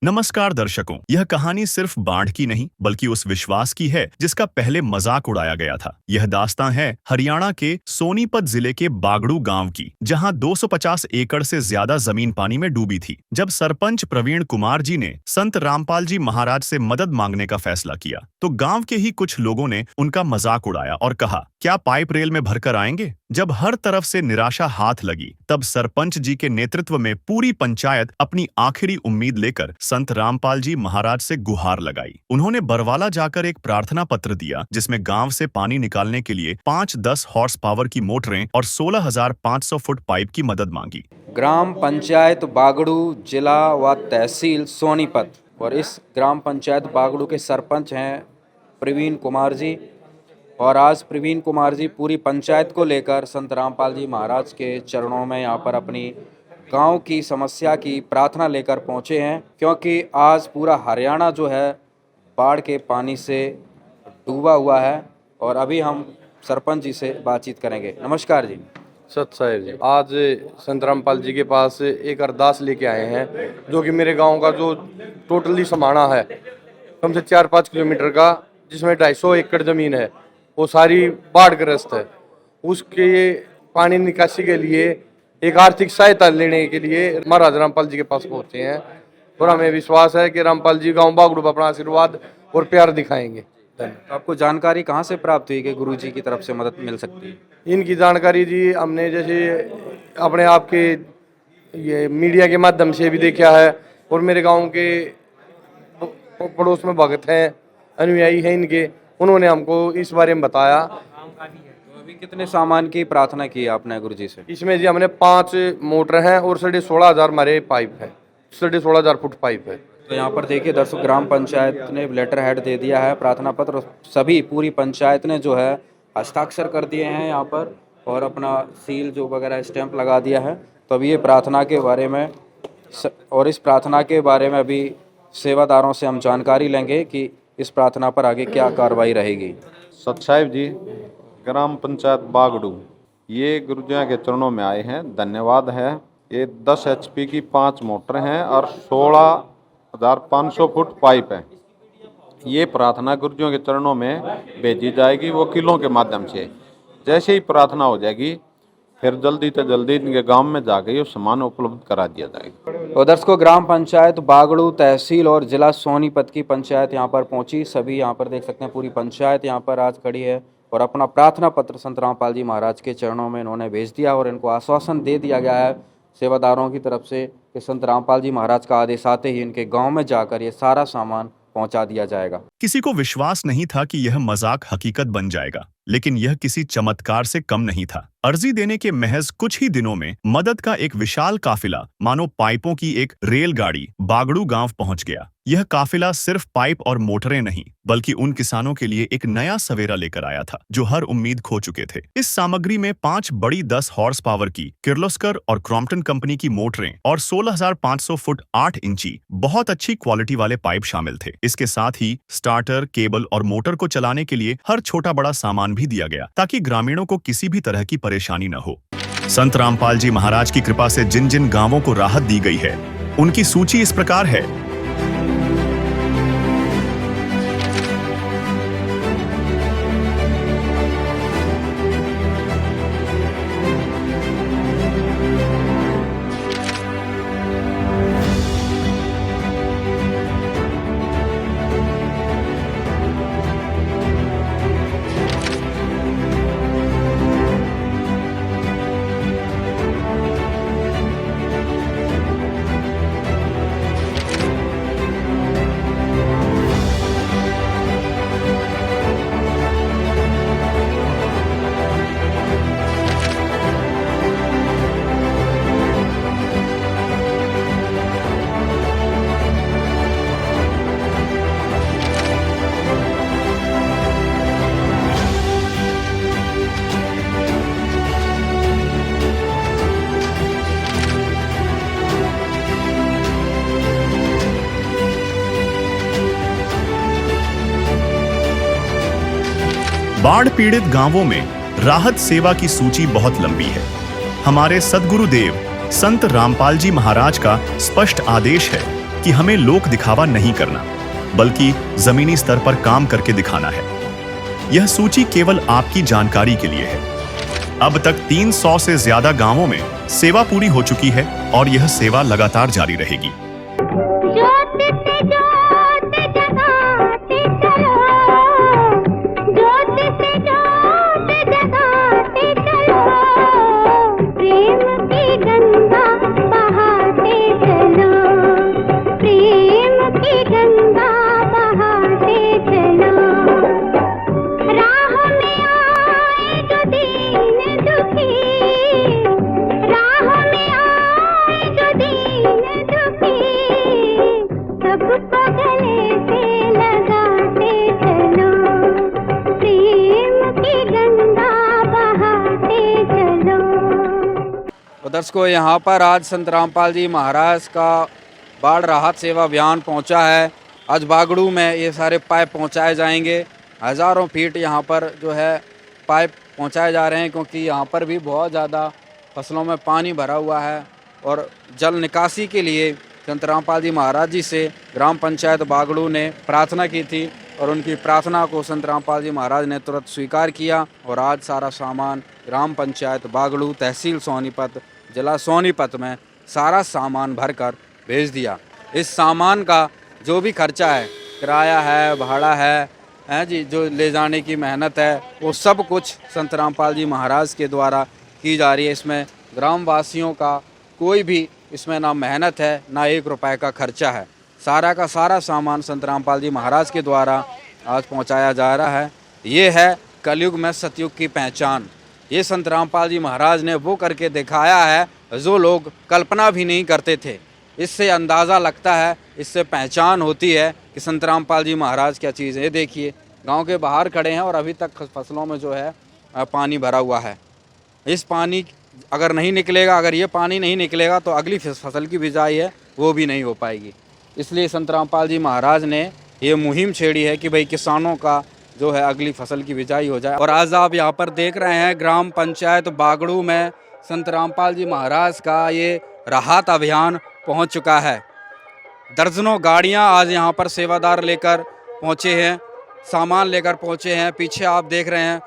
नमस्कार दर्शकों, यह कहानी सिर्फ बाढ़ की नहीं बल्कि उस विश्वास की है जिसका पहले मजाक उड़ाया गया था। यह दास्तां है हरियाणा के सोनीपत जिले के बागड़ू गांव की, जहां 250 एकड़ से ज्यादा जमीन पानी में डूबी थी। जब सरपंच प्रवीण कुमार जी ने संत रामपाल जी महाराज से मदद मांगने का फैसला किया तो गाँव के ही कुछ लोगों ने उनका मजाक उड़ाया और कहा, क्या पाइप रेल में भरकर आएंगे? जब हर तरफ से निराशा हाथ लगी तब सरपंच जी के नेतृत्व में पूरी पंचायत अपनी आखिरी उम्मीद लेकर संत रामपाल जी महाराज से गुहार लगाई। उन्होंने बरवाला जाकर एक प्रार्थना पत्र दिया जिसमें गांव से पानी निकालने के लिए 5-10 हॉर्स पावर की मोटरें और 16,500 फुट पाइप की मदद मांगी। ग्राम पंचायत बागड़ू, जिला व तहसील सोनीपत, और इस ग्राम पंचायत बागड़ू के सरपंच हैं प्रवीण कुमार जी। और आज प्रवीण कुमार जी पूरी पंचायत को लेकर संत रामपाल जी महाराज के चरणों में यहाँ पर अपनी गांव की समस्या की प्रार्थना लेकर पहुँचे हैं, क्योंकि आज पूरा हरियाणा जो है बाढ़ के पानी से डूबा हुआ है। और अभी हम सरपंच जी से बातचीत करेंगे। नमस्कार जी। सत साहिब जी, आज संत रामपाल जी के पास एक अरदास लेके आए हैं, जो कि मेरे गांव का जो टोटली समाना है कम से 4-5 किलोमीटर का, जिसमें 250 एकड़ ज़मीन है, वो सारी बाढ़ग्रस्त है। उसके पानी निकासी के लिए एक आर्थिक सहायता लेने के लिए महाराज रामपाल जी के पास पहुँचे हैं, और हमें विश्वास है कि रामपाल जी गाँव बागड़ू पर अपना आशीर्वाद और प्यार दिखाएंगे। तो आपको जानकारी कहाँ से प्राप्त हुई कि गुरु जी की तरफ से मदद मिल सकती है? इनकी जानकारी जी हमने जैसे अपने आप के ये मीडिया के माध्यम से भी देखा है, और मेरे गांव के पड़ोस में भगत हैं, अनुयायी हैं इनके, उन्होंने हमको इस बारे में बताया। तो अभी कितने सामान की प्रार्थना की आपने गुरु जी से? इसमें जी हमने 5 मोटर हैं और 16,500 हमारे पाइप है, 16,500 फुट पाइप है। तो यहाँ पर देखिए दर्शक, ग्राम पंचायत ने लेटर हेड दे दिया है, प्रार्थना पत्र सभी पूरी पंचायत ने जो है हस्ताक्षर कर दिए हैं यहाँ पर, और अपना सील जो वगैरह स्टैंप लगा दिया है। तो अभी ये प्रार्थना के बारे में और इस प्रार्थना के बारे में अभी सेवादारों से हम जानकारी लेंगे कि इस प्रार्थना पर आगे क्या कार्रवाई रहेगी। सत साहिब जी, ग्राम पंचायत बागड़ू ये गुरुजिया के चरणों में आए हैं, धन्यवाद है। ये 10 HP की 5 मोटर हैं और 16,500 फुट पाइप है। ये प्रार्थना गुरुजियों के चरणों में भेजी जाएगी वकीलों के माध्यम से। जैसे ही प्रार्थना हो जाएगी फिर जल्दी से जल्दी इनके गांव में जाके ये सामान उपलब्ध करा दिया जाएगा। और दर्शकों, ग्राम पंचायत बागड़ू, तहसील और जिला सोनीपत की पंचायत यहाँ पर पहुँची। सभी यहाँ पर देख सकते हैं पूरी पंचायत यहाँ पर आज खड़ी है और अपना प्रार्थना पत्र संत रामपाल जी महाराज के चरणों में इन्होंने भेज दिया, और इनको आश्वासन दे दिया गया है सेवादारों की तरफ से कि संत रामपाल जी महाराज का आदेश आते ही इनके गांव में जाकर ये सारा सामान पहुंचा दिया जाएगा। किसी को विश्वास नहीं था कि यह मजाक हकीकत बन जाएगा, लेकिन यह किसी चमत्कार से कम नहीं था। अर्जी देने के महज कुछ ही दिनों में मदद का एक विशाल काफिला, मानो पाइपों की एक रेलगाड़ी, बागड़ू गांव पहुंच गया। यह काफिला सिर्फ पाइप और मोटरें नहीं बल्कि उन किसानों के लिए एक नया सवेरा लेकर आया था जो हर उम्मीद खो चुके थे। इस सामग्री में 5 बड़ी 10 हॉर्स पावर की किर्लोस्कर और क्रॉम्पटन कंपनी की मोटरें और 16,500 फुट 8 इंची बहुत अच्छी क्वालिटी वाले पाइप शामिल थे। इसके साथ ही स्टार्टर, केबल और मोटर को चलाने के लिए हर छोटा बड़ा सामान भी दिया गया ताकि ग्रामीणों को किसी भी तरह की परेशानी न हो। संत रामपाल जी महाराज की कृपा से जिन जिन गांवों को राहत दी गई है उनकी सूची इस प्रकार है। बाढ़ पीड़ित गांवों में राहत सेवा की सूची बहुत लंबी है। हमारे सद्गुरुदेव संत रामपाल जी महाराज का स्पष्ट आदेश है कि हमें लोक दिखावा नहीं करना, बल्कि जमीनी स्तर पर काम करके दिखाना है। यह सूची केवल आपकी जानकारी के लिए है। अब तक 300 से ज्यादा गांवों में सेवा पूरी हो चुकी है और यह सेवा लगातार जारी रहेगी। दर्शकों, यहाँ पर आज संत रामपाल जी महाराज का बाढ़ राहत सेवा अभियान पहुँचा है। आज बागड़ू में ये सारे पाइप पहुँचाए जाएंगे। हज़ारों फीट यहाँ पर जो है पाइप पहुँचाए जा रहे हैं, क्योंकि यहाँ पर भी बहुत ज़्यादा फसलों में पानी भरा हुआ है और जल निकासी के लिए संत रामपाल जी महाराज जी से ग्राम पंचायत बागड़ू ने प्रार्थना की थी और उनकी प्रार्थना को संत रामपाल जी महाराज ने तुरंत स्वीकार किया और आज सारा सामान ग्राम पंचायत बागड़ू, तहसील सोनीपत, जिला सोनीपत में सारा सामान भरकर भेज दिया। इस सामान का जो भी खर्चा है, किराया है, भाड़ा है जी, जो ले जाने की मेहनत है, वो सब कुछ संत रामपाल जी महाराज के द्वारा की जा रही है। इसमें ग्रामवासियों का कोई भी इसमें ना मेहनत है, ना 1 रुपए का खर्चा है। सारा का सारा सामान संत रामपाल जी महाराज के द्वारा आज पहुंचाया जा रहा है। ये है कलयुग में सतयुग की पहचान। ये संत रामपाल जी महाराज ने वो करके दिखाया है जो लोग कल्पना भी नहीं करते थे। इससे अंदाज़ा लगता है, इससे पहचान होती है कि संत रामपाल जी महाराज क्या चीज़ है। ये देखिए, गांव के बाहर खड़े हैं और अभी तक फसलों में जो है पानी भरा हुआ है। इस पानी अगर नहीं निकलेगा, अगर ये पानी नहीं निकलेगा तो अगली फसल की बिजाई है वो भी नहीं हो पाएगी। इसलिए संत रामपाल जी महाराज ने ये मुहिम छेड़ी है कि भाई किसानों का जो है अगली फसल की बिजाई हो जाए। और आज आप यहाँ पर देख रहे हैं ग्राम पंचायत बागड़ू में संत रामपाल जी महाराज का ये राहत अभियान पहुँच चुका है। दर्जनों गाड़ियाँ आज यहाँ पर सेवादार लेकर पहुँचे हैं, सामान लेकर पहुँचे हैं। पीछे आप देख रहे हैं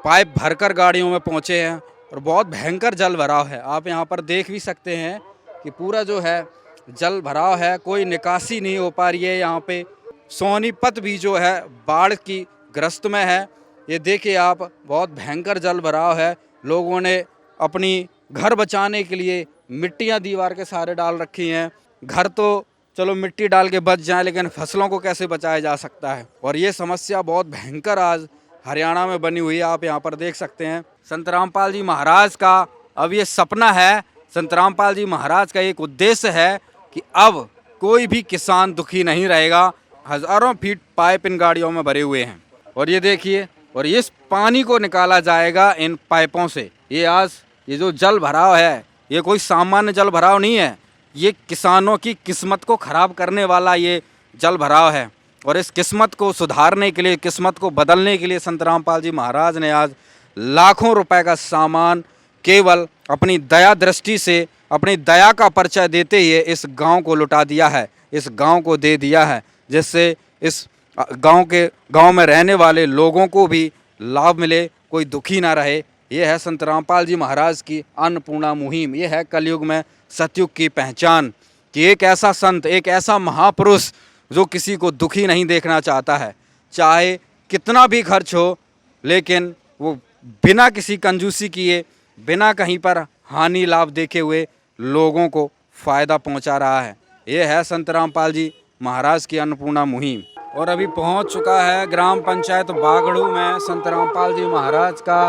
पाइप भरकर गाड़ियों में पहुँचे हैं और बहुत भयंकर जल भराव है। आप यहाँ पर देख भी सकते हैं कि पूरा जो है जल भराव है, कोई निकासी नहीं हो पा रही है। यहाँ पे सोनीपत भी जो है बाढ़ की ग्रस्त में है। ये देखिए आप, बहुत भयंकर जल भराव है। लोगों ने अपनी घर बचाने के लिए मिट्टियाँ दीवार के सहारे डाल रखी हैं। घर तो चलो मिट्टी डाल के बच जाए, लेकिन फसलों को कैसे बचाया जा सकता है। और ये समस्या बहुत भयंकर आज हरियाणा में बनी हुई है। आप यहाँ पर देख सकते हैं संत रामपाल जी महाराज का अब ये सपना है, संत रामपाल जी महाराज का एक उद्देश्य है कि अब कोई भी किसान दुखी नहीं रहेगा। हज़ारों फीट पाइप इन गाड़ियों में भरे हुए हैं और ये देखिए, और इस पानी को निकाला जाएगा इन पाइपों से। ये आज ये जो जल भराव है, ये कोई सामान्य जल भराव नहीं है, ये किसानों की किस्मत को ख़राब करने वाला ये जल भराव है। और इस किस्मत को सुधारने के लिए, किस्मत को बदलने के लिए संत रामपाल जी महाराज ने आज लाखों रुपए का सामान केवल अपनी दया दृष्टि से, अपनी दया का परिचय देते हुए इस गांव को लुटा दिया है, इस गांव को दे दिया है, जिससे इस गांव में रहने वाले लोगों को भी लाभ मिले, कोई दुखी ना रहे। ये है संत रामपाल जी महाराज की अन्नपूर्णा मुहिम। ये है कलयुग में सतयुग की पहचान कि एक ऐसा संत, एक ऐसा महापुरुष जो किसी को दुखी नहीं देखना चाहता है। चाहे कितना भी खर्च हो, लेकिन वो बिना किसी कंजूसी किए, बिना कहीं पर हानि लाभ देखे हुए लोगों को फ़ायदा पहुंचा रहा है। ये है संत रामपाल जी महाराज की अन्नपूर्णा मुहिम। और अभी पहुंच चुका है ग्राम पंचायत बागड़ू में संत रामपाल जी महाराज का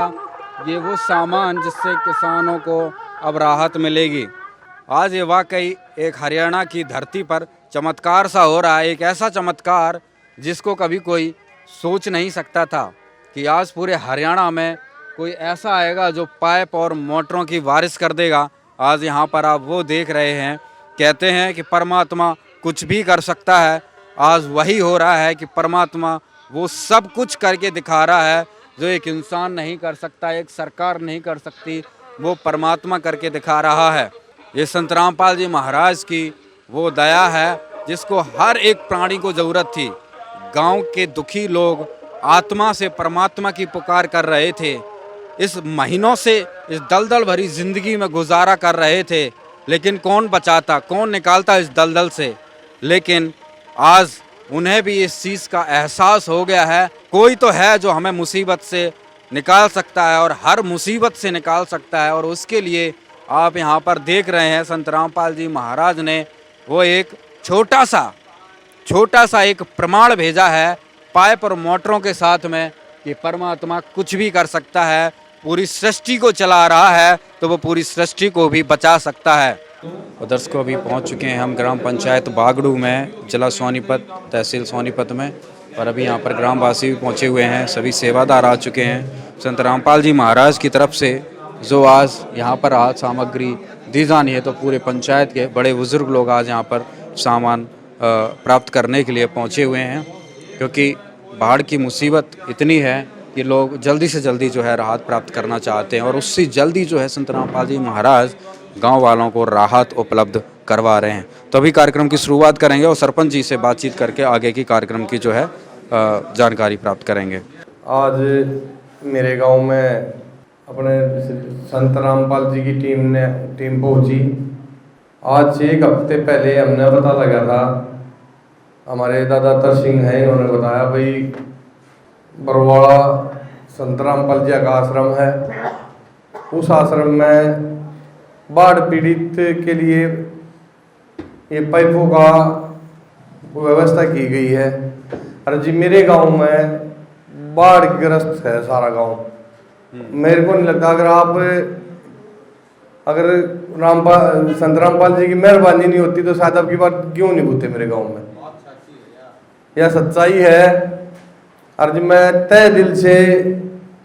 ये वो सामान जिससे किसानों को अब राहत मिलेगी। आज ये वाकई एक हरियाणा की धरती पर चमत्कार सा हो रहा है, एक ऐसा चमत्कार जिसको कभी कोई सोच नहीं सकता था कि आज पूरे हरियाणा में कोई ऐसा आएगा जो पाइप और मोटरों की बारिश कर देगा। आज यहाँ पर आप वो देख रहे हैं। कहते हैं कि परमात्मा कुछ भी कर सकता है, आज वही हो रहा है कि परमात्मा वो सब कुछ करके दिखा रहा है जो एक इंसान नहीं कर सकता, एक सरकार नहीं कर सकती, वो परमात्मा करके दिखा रहा है। ये संत रामपाल जी महाराज की वो दया है जिसको हर एक प्राणी को ज़रूरत थी। गांव के दुखी लोग आत्मा से परमात्मा की पुकार कर रहे थे। इस महीनों से इस दलदल भरी जिंदगी में गुजारा कर रहे थे, लेकिन कौन बचाता, कौन निकालता इस दलदल से। लेकिन आज उन्हें भी इस चीज़ का एहसास हो गया है, कोई तो है जो हमें मुसीबत से निकाल सकता है और हर मुसीबत से निकाल सकता है। और उसके लिए आप यहाँ पर देख रहे हैं संत रामपाल जी महाराज ने वो एक छोटा सा एक प्रमाण भेजा है पाइप और मोटरों के साथ में कि परमात्मा कुछ भी कर सकता है, पूरी सृष्टि को चला रहा है तो वो पूरी सृष्टि को भी बचा सकता है। और दर्शकों, अभी पहुंच चुके हैं हम ग्राम पंचायत बागड़ू में, जिला सोनीपत, तहसील सोनीपत में। और अभी यहाँ पर ग्रामवासी भी पहुँचे हुए हैं, सभी सेवादार आ चुके हैं। संत रामपाल जी महाराज की तरफ से जो आज यहाँ पर आज सामग्री दी जानी है, तो पूरे पंचायत के बड़े बुजुर्ग लोग आज यहाँ पर सामान प्राप्त करने के लिए पहुँचे हुए हैं, क्योंकि बाढ़ की मुसीबत इतनी है कि लोग जल्दी से जल्दी जो है राहत प्राप्त करना चाहते हैं। और उससे जल्दी जो है संत रामपाल जी महाराज गांव वालों को राहत उपलब्ध करवा रहे हैं। तो अभी कार्यक्रम की शुरुआत करेंगे और सरपंच जी से बातचीत करके आगे की कार्यक्रम की जो है जानकारी प्राप्त करेंगे। आज मेरे गांव में अपने संत रामपाल जी की टीम पहुंची। आज से एक हफ्ते पहले हमने पता लगा था, हमारे दादातर सिंह हैं, इन्होंने बताया भाई बरवाड़ा संत रामपाल जी का आश्रम है, उस आश्रम में बाढ़ पीड़ित के लिए ये पाइपों का व्यवस्था की गई है। और जी मेरे गांव में बाढ़ ग्रस्त है सारा गांव। मेरे को नहीं लगता अगर संत रामपाल जी की मेहरबानी नहीं होती तो शायद अब की बात क्यों नहीं होते मेरे गांव में। यह सच्चाई है। और जी मैं तहे दिल से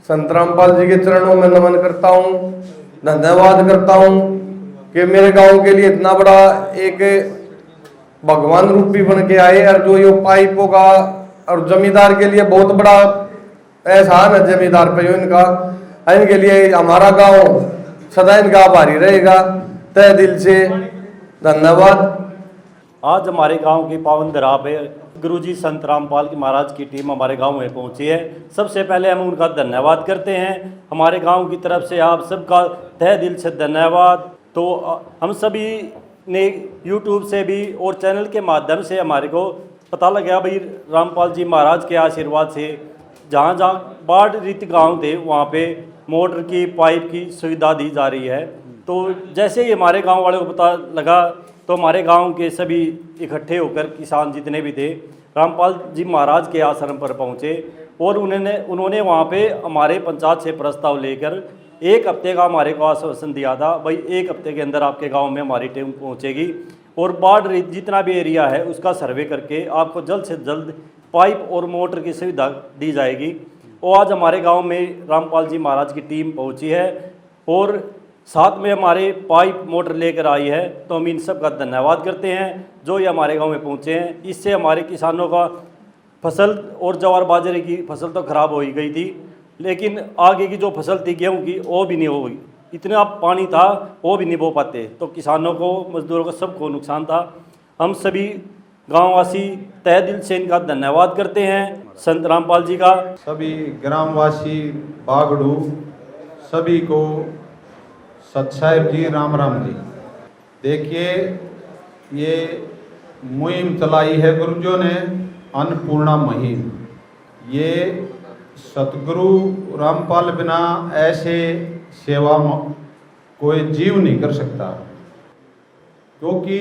संत रामपाल जी के चरणों में नमन करता हूँ, धन्यवाद करता हूँ कि मेरे गांव के लिए इतना बड़ा एक भगवान रूप भी बन के आए। और जो ये पाइपों का और जमींदार के लिए बहुत बड़ा एहसान है जमींदार पे इनका, इनके लिए हमारा गांव सदा इनका आभारी रहेगा। तहे दिल से धन्यवाद। आज हमारे गांव की पावन धरा पे गुरुजी संत रामपाल की महाराज की टीम हमारे गांव में पहुंची है। सबसे पहले हम उनका धन्यवाद करते हैं। हमारे गांव की तरफ से आप सबका तहे दिल से धन्यवाद। तो हम सभी ने यूट्यूब से भी और चैनल के माध्यम से हमारे को पता लगा भाई रामपाल जी महाराज के आशीर्वाद से जहाँ जहाँ बाढ़ रहित गाँव थे वहाँ पे मोटर की पाइप की सुविधा दी जा रही है। तो जैसे ही हमारे गांव वालों को पता लगा तो हमारे गांव के सभी इकट्ठे होकर किसान जितने भी थे रामपाल जी महाराज के आश्रम पर पहुंचे और उन्होंने वहां पे हमारे पंचायत से प्रस्ताव लेकर एक हफ्ते का हमारे को आश्वासन दिया था, भाई एक हफ्ते के अंदर आपके गांव में हमारी टीम पहुंचेगी और बाढ़ जितना भी एरिया है उसका सर्वे करके आपको जल्द से जल्द पाइप और मोटर की सुविधा दी जाएगी। और आज हमारे गांव में रामपाल जी महाराज की टीम पहुंची है और साथ में हमारे पाइप मोटर लेकर आई है। तो हम इन सब का धन्यवाद करते हैं जो ये हमारे गांव में पहुंचे हैं। इससे हमारे किसानों का फसल और ज्वार बाजरे की फसल तो खराब हो ही गई थी, लेकिन आगे की जो फसल थी गेहूं की वो भी नहीं हो गई। इतना पानी था वो भी नहीं बो पाते, तो किसानों को, मजदूरों को, सबको नुकसान था। हम सभी गांववासी तहे दिल से इनका धन्यवाद करते हैं संत रामपाल जी का। सभी ग्रामवासी बागड़ू सभी को सत साहिब जी, राम राम जी। देखिए ये मुहिम चलाई है गुरुजों ने, अन्नपूर्णा मुहिम। ये सतगुरु रामपाल बिना ऐसे सेवा कोई जीव नहीं कर सकता, क्योंकि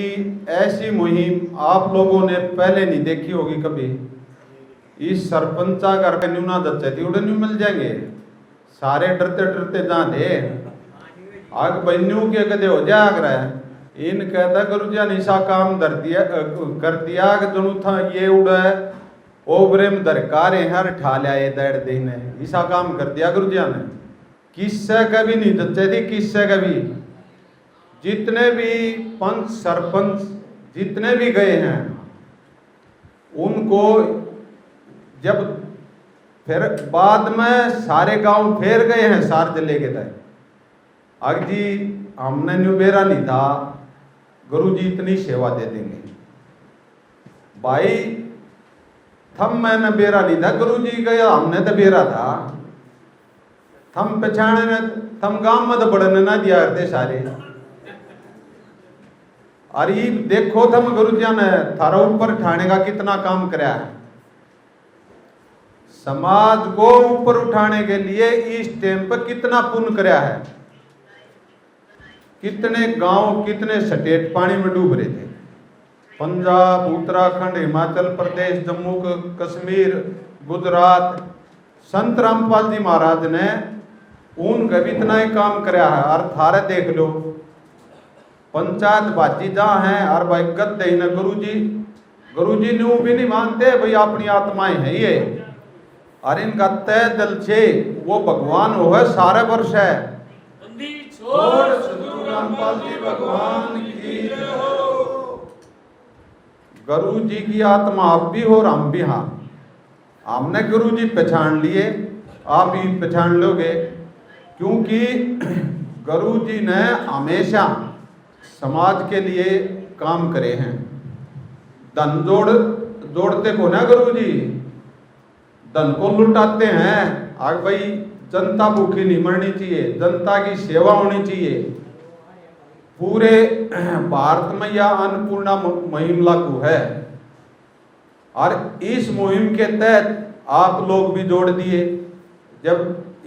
ऐसी मुहिम आप लोगों ने पहले नहीं देखी होगी कभी। इस सरपंचा घर के न्यूना दच्चे उड़े न्यू मिल जाएंगे, सारे डरते डरते जहाँ थे आग बन्यू के कदे हो जाग रहा है। इन कहता गुरु जी निशा काम कर दिया कि जनु था ये उड़ा है ओबरे में दरकारे हर ठा लिया ये दर्द देने ऐसा काम कर दिया गुरु जी ने। किससे कभी नहीं दच्चे थी, किससे कभी। जितने भी पंच सरपंच जितने भी गए हैं उनको जब फिर बाद में सारे गांव फेर गए हैं सार जिले के तय अग जी हमने न्यूबेरा नहीं था, गुरु जी इतनी सेवा दे देंगे। भाई थम मैंने बेरा नहीं था, गुरु जी गया हमने तो बेरा था। थम पहचाने थम गांव में तो बढ़ने ना दिया करते सारे। अरे देखो थम गुरु जी ने थारा ऊपर ठाने का कितना काम कराया है। समाज को ऊपर उठाने के लिए इस टाइम पर कितना पुण्य कराया है। कितने गांव कितने स्टेट पानी में डूब रहे थे। पंजाब, उत्तराखंड, हिमाचल प्रदेश, जम्मू कश्मीर, गुजरात। संत रामपाल जी महाराज ने उनका भी इतना ही काम कराया है। और थारे देख लो पंचायत बाजी जहाँ है और भाई गद्दे ही न गुरु जी न्यू भी नहीं मानते भाई अपनी आत्माएं है ये। और इनका तय दिल से वो भगवान हो है सारे वर्ष है। रामपाल जी भगवान की गुरु जी की आत्मा आप भी हो और हम भी। हाँ हमने गुरु जी पहचान लिए, आप भी पहचान लोगे, क्योंकि गुरु जी ने हमेशा समाज के लिए काम करे हैं। धन जोड़ते को ना गुरु जी, धन को लुटाते हैं। आग भाई जनता भूखी नहीं मरनी चाहिए, जनता की सेवा होनी चाहिए। पूरे भारत में यह अन्नपूर्णा मुहिम लागू है और इस मुहिम के तहत आप लोग भी जोड़ दिए। जब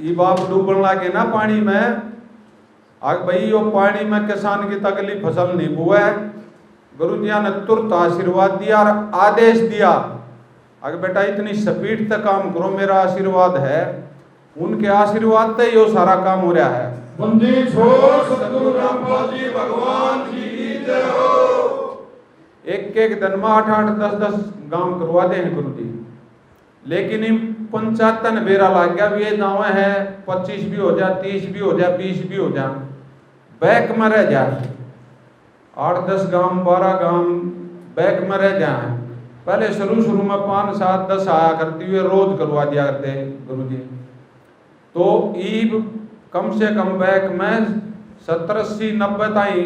ये बाप डूबने लगे ना पानी में, आग भाई वो पानी में किसान की तकलीफ फसल नहीं हुआ है। गुरु जी ने तुरंत आशीर्वाद दिया और आदेश दिया, अगर बेटा इतनी स्पीड तक काम करो, मेरा आशीर्वाद है। उनके आशीर्वाद से यो सारा काम हो रहा है। बंदी छोड़ सतगुरु रामपाल जी भगवान की जय हो। एक दिन में 8-8, 10-10 गांव करवा दे हैं गुरु जी। लेकिन इन पंचायत ने बेरा लाग गया, ये गाँव है 25 भी हो जा, 30 भी हो जा, 20 भी हो जा, बैक में रह जा। 8-10 गांव 12 गांव बैक में रह जाए। पहले शुरू में 5, 7, 10 आया करती हुए रोज करवा दिया करते गुरु जी। तो ईब कम से कम बैक में 70, 80, 90 ताई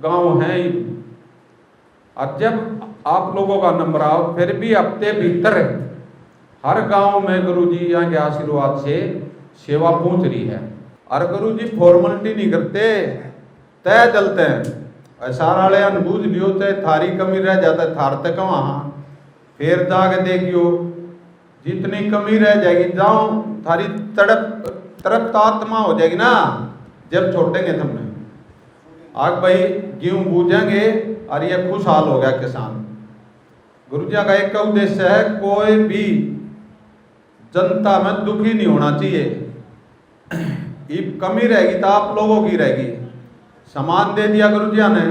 गांव हैं। और जब आप लोगों का नंबर आओ, फिर भी हफ्ते भीतर हर गांव में गुरु जी यहाँ के आशीर्वाद से सेवा पहुंच रही है। और गुरु जी फॉर्मेलिटी नहीं करते, तय चलते हैं। सारा वाले अनबूझ लियो तो थारी कमी रह जाता है, थार तक वहाँ फिर जाके देखियो जितनी कमी रह जाएगी, जाओ थारी तड़प आत्मा हो जाएगी ना जब छोड़ेंगे तुमने। आग भाई गेहूं बूझेंगे और ये खुशहाल हो गया किसान। गुरु जी का एक उद्देश्य है, कोई भी जनता में दुखी नहीं होना चाहिए। ये कमी रहेगी तो आप लोगों की रहेगी। सामान दे दिया गुरु जी ने,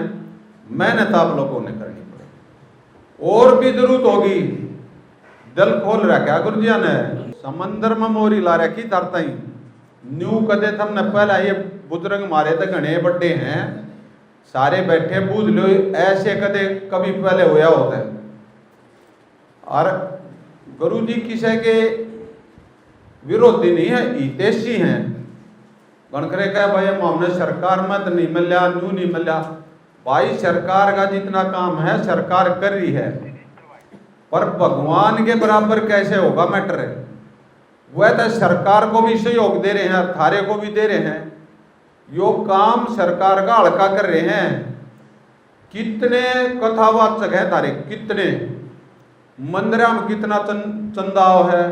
मेहनत आप लोगों ने करनी पड़ेगी। और भी जरूरत होगी, दिल खोल रखा गुरु जी ने। समंदर में मोरी ला रखी तरता ही न्यू कदे हमने पहला ये बुजुर्ग मारे तो घने बड़े हैं, सारे बैठे बूझ लो, ऐसे कदे कभी पहले होया होता है। और गुरु जी किसी के विरोधी नहीं है, हितैषी हैं। गणखरे कह भाई हमने सरकार में तो नहीं मिला, न्यू नहीं मिला। भाई सरकार का जितना काम है सरकार कर रही है, पर भगवान के बराबर कैसे होगा मैटर है। वह तो सरकार को भी सहयोग दे रहे हैं, थारे को भी दे रहे हैं। यो काम सरकार का हल्का कर रहे हैं। कितने कथावाचक है थारे, कितने मंदिर में कितना चंदा है,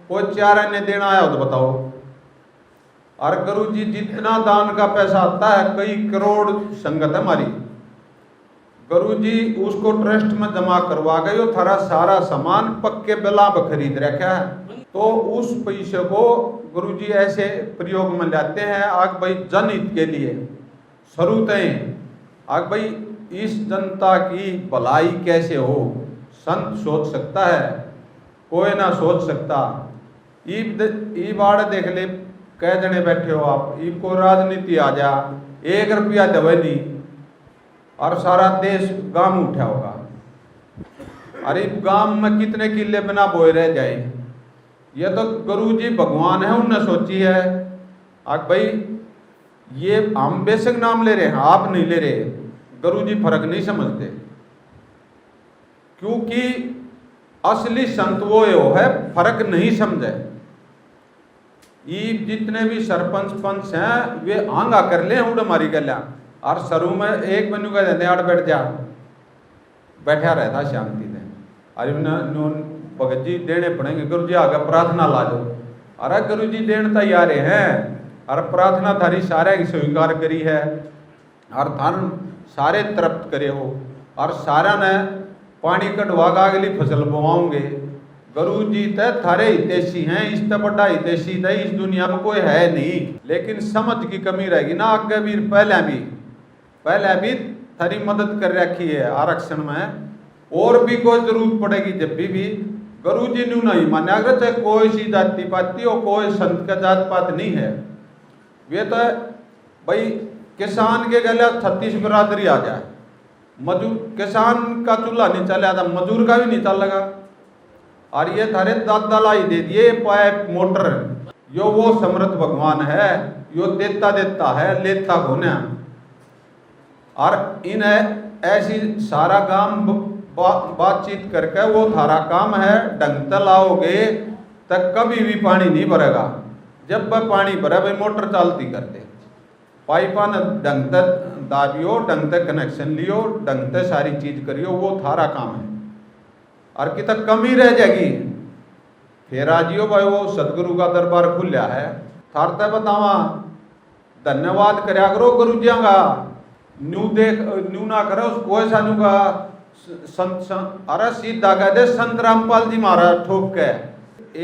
कोई 4 आने देना आया हो तो बताओ। और गुरु जी जितना दान का पैसा आता है, कई करोड़ संगत है हमारी, गुरु जी उसको ट्रस्ट में जमा करवा गए। वो थारा सारा सामान पक्के बिला पर खरीद रखा है। तो उस पैसे को गुरु जी ऐसे प्रयोग में लाते हैं, आग भाई जनहित के लिए शुरूतें। आग भाई इस जनता की भलाई कैसे हो, संत सोच सकता है, कोई ना सोच सकता। ई बाड़ देख ले, कह जने बैठे हो आप, ईब को राजनीति आ जा, 1 रुपया दबे नहीं और सारा देश गांव उठा होगा। अरे गांव में कितने किले बिना बोए रह जाए। ये तो गुरु जी भगवान है, उनने सोची है। आग भाई ये हम बेशक नाम ले रहे हैं, आप नहीं ले रहे। गुरु जी फर्क नहीं समझते, क्योंकि असली संत वो है फर्क नहीं समझे। ये जितने भी सरपंच पंच हैं वे आंगा कर ले उड़ मारी गल्या और सरू में एक बनू का देते आड़ बैठ जा बैठा रहता शांति से। अरे भगत जी देने पड़ेंगे, गुरु जी आगे प्रार्थना ला दो। अरे गुरु जी देने तैयार हैं और प्रार्थना थारी सारे की स्वीकार करी है और थान सारे तृप्त करे हो और सारा ने पानी कटवा का अगली फसल बोवाओगे। गुरु जी ते थारे हितैषी हैं, इस ते बड़ा हितैषी ते इस दुनिया में कोई है नहीं। लेकिन समझ की कमी रहेगी ना, आगे भी पहले भी थारी मदद कर रखी है आरक्षण में, और भी कोई जरूरत पड़ेगी जब भी गुरु जी न्यू नहीं मान्या। अगर चाहे कोई सी जाति पाति हो, कोई संत का जात पात नहीं है। वे तो भाई किसान के गले 36 बिरादरी आ जाए, मजदूर किसान का चूल्हा नहीं चला था, मजदूर का भी नहीं चल लगा। और ये थारे दादा लाई दे दिए पाइप मोटर, यो वो समर्थ भगवान है, यो देता है लेता होना। और इन ऐसी सारा काम बातचीत करके वो थारा काम है ढंग से लाओगे तक कभी भी पानी नहीं भरेगा। जब वह पानी भरे भाई मोटर चलती करते, पाइपा न ढंग से दाबियो, ढंग से कनेक्शन लियो, ढंग से सारी चीज करियो, वो थारा काम है। और कि तक कमी रह जाएगी फिर आजियो भाई वो सदगुरु का दरबार खुलिया है। थारते बतावा धन्यवाद करया करो गुरु जी का, न्यू ना करो कोई सानू का अरे सीधा कह दे संत रामपाल जी महाराज ठोक के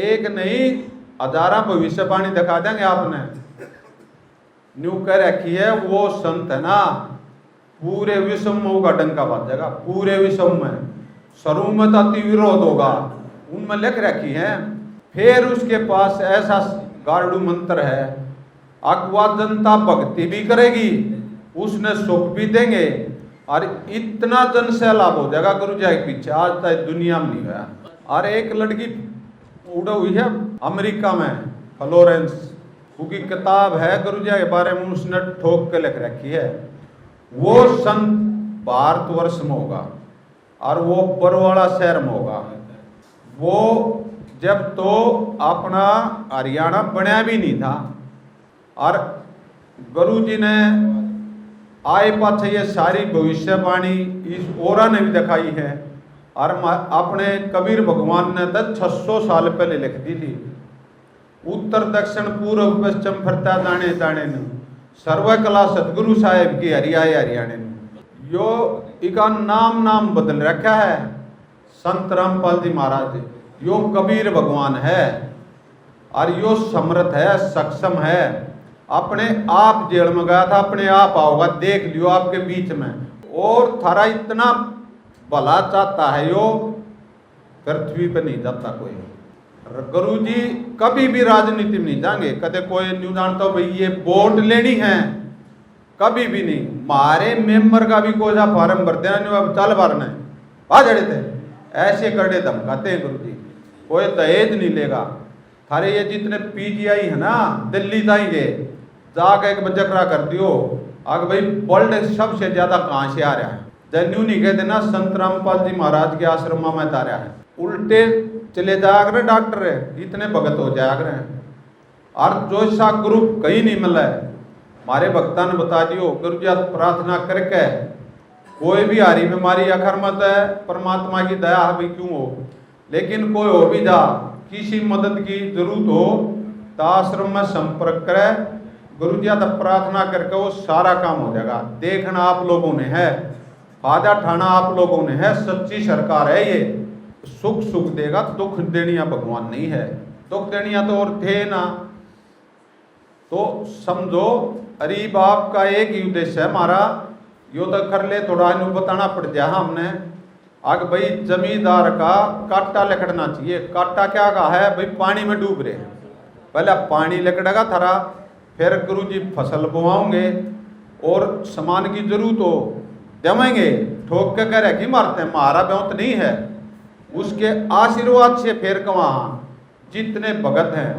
एक नहीं हजारा भविष्यवाणी दिखा देंगे आपने। न्यू कह रखी है वो संत है ना, पूरे विश्व में होगा डंका बज जाएगा, पूरे विश्व में सरू में तो अति विरोध होगा, उनमें लिख रखी है। फिर उसके पास ऐसा गारडू मंत्र है, अगवा जनता भक्ति भी करेगी, उसने सुख भी देंगे और इतना जन सैलाब हो जाएगा गुरु जी के पीछे आज तक दुनिया में नहीं हुआ। और एक लड़की उड़ हुई है अमेरिका में, फ्लोरेंस, उसकी किताब है गुरु जी के बारे में, उसने ठोक के लिख रखी है। वो संत भारतवर्ष में होगा और वो बरवाड़ा शहर में होगा। वो जब तो अपना हरियाणा बनया भी नहीं था और गुरु जी ने आए पाछे ये सारी भविष्यवाणी इस ओरा ने भी दिखाई है और अपने कबीर भगवान ने तो 600 साल पहले लिख दी थी। उत्तर दक्षिण पूर्व पश्चिम फरता दाने दाने ने सर्व कला सतगुरु साहेब की हरियाए हरियाणे ने यो इका नाम बदल रखा है संत रामपाल जी महाराज। यो कबीर भगवान है और यो समर्थ है, सक्षम है। अपने आप जेल में गया था, अपने आप आओगा, देख लियो आपके बीच में। और थारा इतना भला चाहता है यो, पृथ्वी पे नहीं जाता कोई। गुरु जी कभी भी राजनीति में नहीं जाएंगे, कदे कोई नहीं जानता भाई ये वोट लेनी है, कभी भी नहीं। मारे मेंबर का भी कोई सा फार्म भर देना नहीं, अब चल भरना है आ जड़े थे, ऐसे करड़े धमकाते हैं गुरु जी। कोई दहेज नहीं लेगा। थारे ये जितने पीजीआई है ना दिल्ली जाएंगे, जाके एक जकरा कर दियो आगे भाई वर्ल्ड सबसे ज्यादा कहाँ से आ रहा है। जन्यू नहीं कहते ना संत रामपाल जी महाराज के आश्रम में तारा है, उल्टे चले जाया करे डॉक्टर है, इतने भगत हो जाया करे। और जो सा ग्रुप कहीं नहीं मिला है, हमारे भक्ता ने बता दियो गुरु जी प्रार्थना करके कोई भी हारी बीमारी अखर मत है, परमात्मा की दया भी क्यों हो, लेकिन कोई हो भी जा किसी मदद की जरूरत हो तो आश्रम में संपर्क करे, गुरु जी तब प्रार्थना करके वो सारा काम हो जाएगा। देखना आप लोगों ने है, फायदा ठाना आप लोगों ने है, सच्ची सरकार है ये। सुख सुख देगा, दुख देनिया भगवान नहीं है, दुख देनिया तो और थे ना। तो समझो अरे बाप का एक ही उद्देश्य है हमारा, यो तो कर ले थोड़ा इन्हें बताना पड़ जाए हमने। आगे भाई जमींदार का काटा लकड़ना चाहिए। काटा क्या कहा है भाई, पानी में डूब रहे, पहले पानी लकड़ेगा थारा, फिर गुरु जी फसल बोवाओगे और सामान की जरूरत हो देवेंगे, ठोक के कह रहे कि मारते हैं, हमारा ब्योत नहीं है। उसके आशीर्वाद से फिर कमा जितने भगत हैं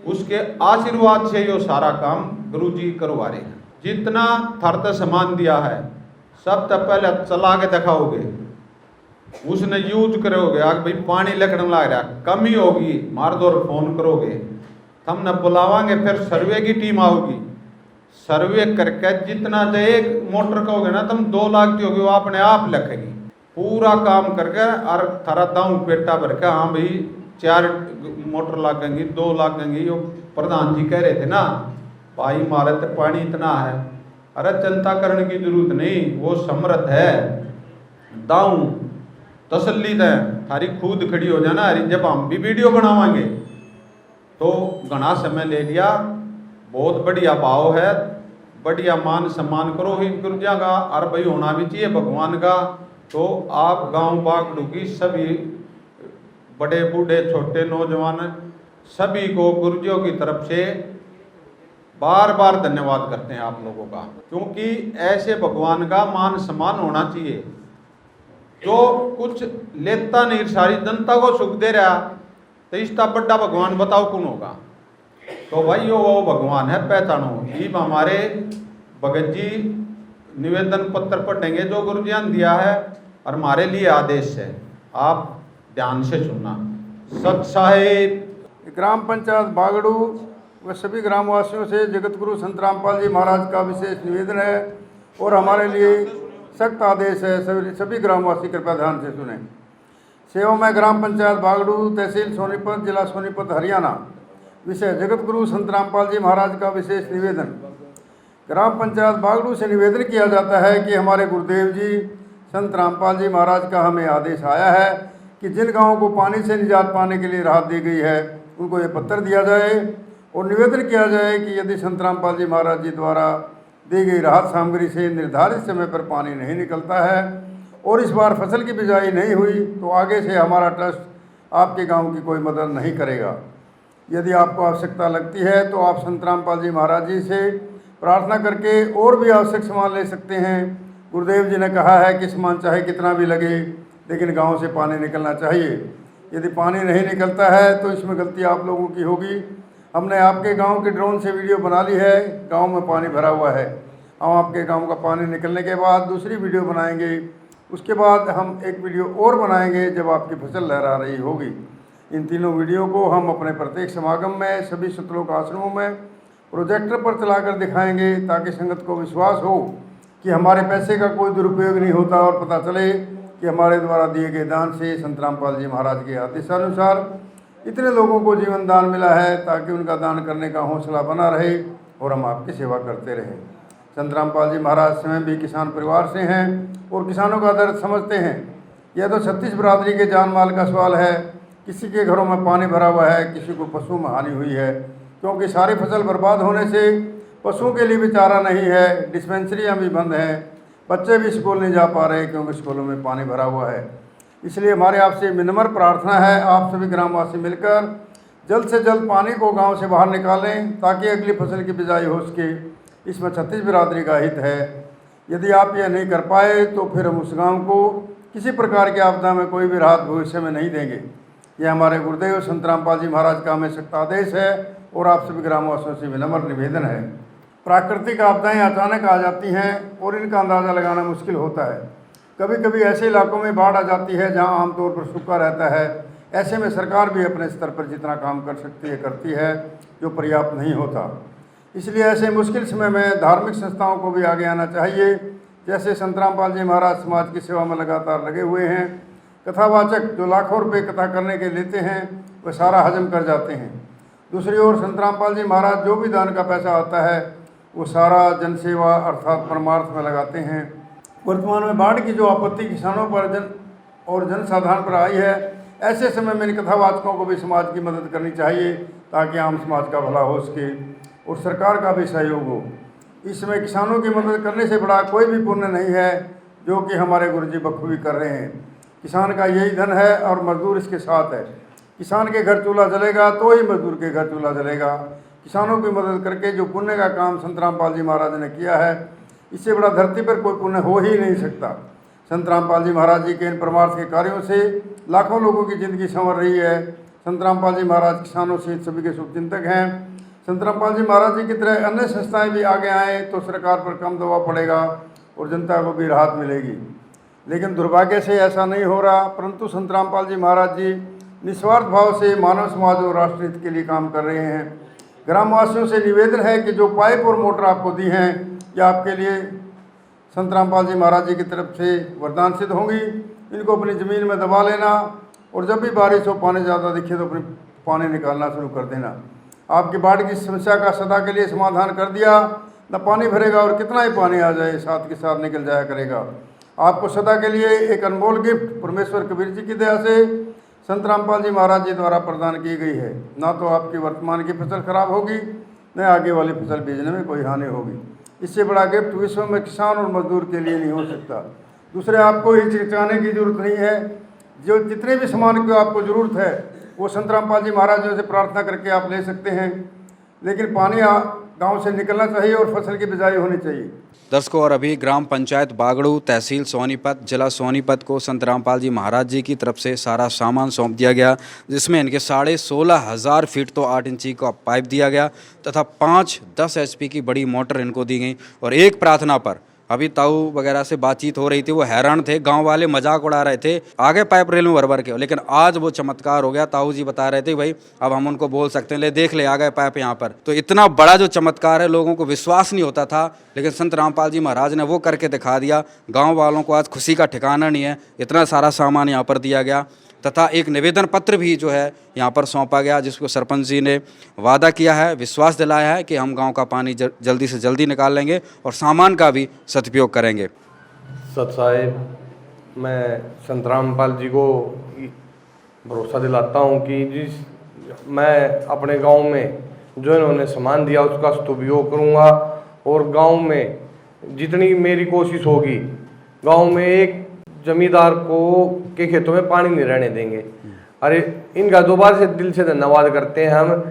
उसके आशीर्वाद से यो सारा काम गुरु जी करवा रहे हैं। जितना थर्त सामान दिया है सब तक पहले चला के दिखाओगे, उसने यूज करोगे आग भाई पानी लकड़न लग रहा कमी होगी मार दो और फोन करोगे हमने बुलावांगे फिर सर्वे की टीम आओगी सर्वे करके जितना जो एक मोटर कहोगे ना तुम 2 लाख की होगी वो अपने आप लिखेगी पूरा काम करके और थारा दाऊ पेटा भर के हाँ भाई 4 मोटर लागेंगी 2 लागेंगी वो प्रधान जी कह रहे थे ना भाई मारे तो पानी इतना है अरे चिंता करने की जरूरत नहीं वो समर्थ है दाऊ तसल्ली है थारी खुद खड़ी हो जाना अरे जब हम भी वीडियो बनावांगे तो घना समय ले लिया बहुत बढ़िया भाव है बढ़िया मान सम्मान करो ही गुरुजा का और भाई होना भी चाहिए भगवान का तो आप गांव बागड़ू की सभी बड़े बूढ़े छोटे नौजवान सभी को गुरुजियों की तरफ से बार बार धन्यवाद करते हैं आप लोगों का क्योंकि ऐसे भगवान का मान सम्मान होना चाहिए जो कुछ लेता नहीं सारी जनता को सुख दे रहा तो इसका बड़ा भगवान बताओ कौन होगा तो भाई वो भगवान है पहचानो ये हमारे भगत जी निवेदन पत्र पढ़ेंगे जो गुरु जी ने दिया है और हमारे लिए आदेश है आप ध्यान से सुनना सत साहेब ग्राम पंचायत बागड़ू व सभी ग्रामवासियों से जगत गुरु संत रामपाल जी महाराज का विशेष निवेदन है और हमारे लिए सख्त आदेश है सभी ग्रामवासी कृपया ध्यान से सुने सेवा में ग्राम पंचायत बागड़ू तहसील सोनीपत जिला सोनीपत हरियाणा विषय जगत गुरु संत रामपाल जी महाराज का विशेष निवेदन ग्राम पंचायत बागड़ू से निवेदन किया जाता है कि हमारे गुरुदेव जी संत रामपाल जी महाराज का हमें आदेश आया है कि जिन गांवों को पानी से निजात पाने के लिए राहत दी गई है उनको ये पत्र दिया जाए और निवेदन किया जाए कि यदि संत रामपाल जी महाराज जी द्वारा दी गई राहत सामग्री से निर्धारित समय पर पानी नहीं निकलता है और इस बार फसल की बिजाई नहीं हुई तो आगे से हमारा ट्रस्ट आपके गांव की कोई मदद नहीं करेगा। यदि आपको आवश्यकता लगती है तो आप संत रामपाल जी महाराज जी से प्रार्थना करके और भी आवश्यक सामान ले सकते हैं। गुरुदेव जी ने कहा है कि सामान चाहे कितना भी लगे लेकिन गांव से पानी निकलना चाहिए। यदि पानी नहीं निकलता है तो इसमें गलती आप लोगों की होगी। हमने आपके गांव के ड्रोन से वीडियो बना ली है, गांव में पानी भरा हुआ है। हम आपके गांव का पानी निकलने के बाद दूसरी वीडियो बनाएंगे, उसके बाद हम एक वीडियो और बनाएंगे जब आपकी फसल लहरा रही होगी। इन तीनों वीडियो को हम अपने प्रत्येक समागम में सभी सतलोक आश्रमों में प्रोजेक्टर पर चलाकर दिखाएंगे ताकि संगत को विश्वास हो कि हमारे पैसे का कोई दुरुपयोग नहीं होता और पता चले कि हमारे द्वारा दिए गए दान से संत रामपाल जी महाराज के आदेशानुसार इतने लोगों को जीवन दान मिला है ताकि उनका दान करने का हौसला बना रहे और हम आपकी सेवा करते रहें। संत रामपाल जी महाराज स्वयं भी किसान परिवार से हैं और किसानों का दर्द समझते हैं। यह तो 36 बिरादरी के जान माल का सवाल है। किसी के घरों में पानी भरा हुआ है, किसी को पशु में हानि हुई है क्योंकि सारी फसल बर्बाद होने से पशुओं के लिए भी चारा नहीं है, डिस्पेंसरियाँ भी बंद हैं, बच्चे भी स्कूल नहीं जा पा रहे क्योंकि स्कूलों में पानी भरा हुआ है। इसलिए हमारे आपसे विनम्र प्रार्थना है आप सभी ग्रामवासी मिलकर जल्द से जल्द पानी को गांव से बाहर निकालें ताकि अगली फसल की बिजाई हो सके। इसमें 36 बिरादरी का हित है। यदि आप यह नहीं कर पाए तो फिर हम उस गांव को किसी प्रकार की आपदा में कोई भी राहत भविष्य में नहीं देंगे। यह हमारे गुरुदेव संत रामपाल जी महाराज का हमें सख्त आदेश है और आप सभी ग्रामवासियों से विनम्र निवेदन है। प्राकृतिक आपदाएं अचानक आ जाती हैं और इनका अंदाज़ा लगाना मुश्किल होता है। कभी कभी ऐसे इलाकों में बाढ़ आ जाती है जहां आमतौर पर सूखा रहता है। ऐसे में सरकार भी अपने स्तर पर जितना काम कर सकती है करती है जो पर्याप्त नहीं होता। इसलिए ऐसे मुश्किल समय में धार्मिक संस्थाओं को भी आगे आना चाहिए। जैसे संत रामपाल जी महाराज समाज की सेवा में लगातार लगे हुए हैं। कथावाचक जो लाखों रुपये कथा करने के लेते हैं वह सारा हजम कर जाते हैं। दूसरी ओर संत रामपाल जी महाराज जो भी दान का पैसा आता है वो सारा जनसेवा अर्थात परमार्थ में लगाते हैं। वर्तमान में बाढ़ की जो आपत्ति किसानों पर जनसाधारण पर आई है, ऐसे समय में इन कथावाचकों को भी समाज की मदद करनी चाहिए ताकि आम समाज का भला हो सके और सरकार का भी सहयोग हो। इस समय किसानों की मदद करने से बड़ा कोई भी पुण्य नहीं है जो कि हमारे गुरुजी बखूबी कर रहे हैं। किसान का यही धन है और मजदूर इसके साथ है। किसान के घर चूल्हा जलेगा तो ही मजदूर के घर चूल्हा जलेगा। किसानों की मदद करके जो पुण्य का काम संत रामपाल जी महाराज ने किया है, इससे बड़ा धरती पर कोई पुण्य हो ही नहीं सकता। संत रामपाल जी महाराज जी के इन परमार्थ के कार्यों से लाखों लोगों की ज़िंदगी संवर रही है। संत रामपाल जी महाराज किसानों सहित सभी के शुभचिंतक हैं। संत रामपाल जी महाराज जी की तरह अन्य संस्थाएं भी आगे आएँ तो सरकार पर कम दबाव पड़ेगा और जनता को भी राहत मिलेगी। लेकिन दुर्भाग्य से ऐसा नहीं हो रहा, परंतु संत रामपाल जी महाराज जी निस्वार्थ भाव से मानव समाज और राष्ट्र हित के लिए काम कर रहे हैं। ग्रामवासियों से निवेदन है कि जो पाइप और मोटर आपको दी हैं, ये आपके लिए संत रामपाल जी महाराज जी की तरफ से वरदान सिद्ध होंगी। इनको अपनी ज़मीन में दबा लेना और जब भी बारिश हो, पानी ज़्यादा दिखे तो अपनी पानी निकालना शुरू कर देना। आपकी बाढ़ की समस्या का सदा के लिए समाधान कर दिया। न पानी भरेगा और कितना ही पानी आ जाए साथ के साथ निकल जाया करेगा। आपको सदा के लिए एक अनमोल गिफ्ट परमेश्वर कबीर जी की दया से संत रामपाल जी महाराज जी द्वारा प्रदान की गई है। ना तो आपकी वर्तमान की फसल खराब होगी, न आगे वाली फसल बीजने में कोई हानि होगी। इससे बड़ा गिफ्ट विश्व में किसान और मजदूर के लिए नहीं हो सकता। दूसरे, आपको हिचकिचाने की जरूरत नहीं है। जो जितने भी सामान की आपको ज़रूरत है वो संत रामपाल जी महाराज जी से प्रार्थना करके आप ले सकते हैं। लेकिन पानी गांव से निकलना चाहिए और फसल की बिजाई होनी चाहिए। दर्शकों, और अभी ग्राम पंचायत बागड़ू, तहसील सोनीपत, जिला सोनीपत को संत रामपाल जी महाराज जी की तरफ से सारा सामान सौंप दिया गया, जिसमें इनके 16,500 फीट तो 8 इंची का पाइप दिया गया तथा 5 10 HP की बड़ी मोटर इनको दी गई। और एक प्रार्थना पर अभी ताऊ वगैरह से बातचीत हो रही थी, वो हैरान थे, गांव वाले मजाक उड़ा रहे थे, आगे पाइप रेल में भर के, लेकिन आज वो चमत्कार हो गया। ताऊ जी बता रहे थे भाई अब हम उनको बोल सकते हैं, ले देख ले आ गए पाइप यहाँ पर। तो इतना बड़ा जो चमत्कार है, लोगों को विश्वास नहीं होता था, लेकिन संत रामपाल जी महाराज ने वो करके दिखा दिया। गाँव वालों को आज खुशी का ठिकाना नहीं है, इतना सारा सामान यहाँ पर दिया गया तथा एक निवेदन पत्र भी जो है यहाँ पर सौंपा गया, जिसको सरपंच जी ने वादा किया है, विश्वास दिलाया है कि हम गांव का पानी जल्दी से जल्दी निकाल लेंगे और सामान का भी सदुपयोग करेंगे। सत साहेब, मैं संत रामपाल जी को भरोसा दिलाता हूँ कि जिस मैं अपने गांव में जो इन्होंने सामान दिया उसका सदुपयोग करूँगा और गांव में जितनी मेरी कोशिश होगी, गांव में एक जमींदार को के खेतों में पानी नहीं रहने देंगे। अरे इनका दोबारा से दिल से धन्यवाद करते हैं, हम